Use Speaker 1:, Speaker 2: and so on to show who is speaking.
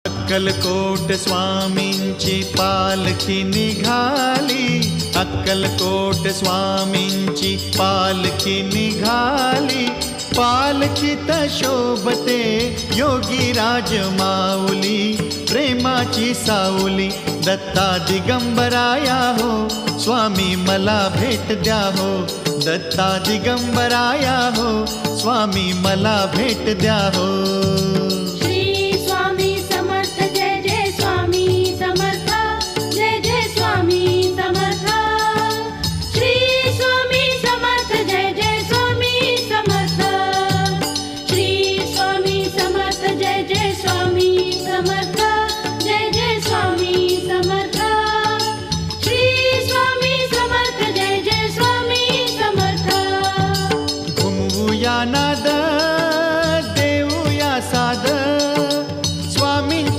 Speaker 1: अक्कलकोट स्वामींची पालखी निघाली, अक्कलकोट स्वामींची पालखी निघाली. पालखीत शोभते योगी राज माऊली, प्रेमाची सावली दत्ता दिगंबराया हो. स्वामी मला भेट द्या हो, दत्ता दिगंबराया हो. स्वामी मला भेट द्या हो.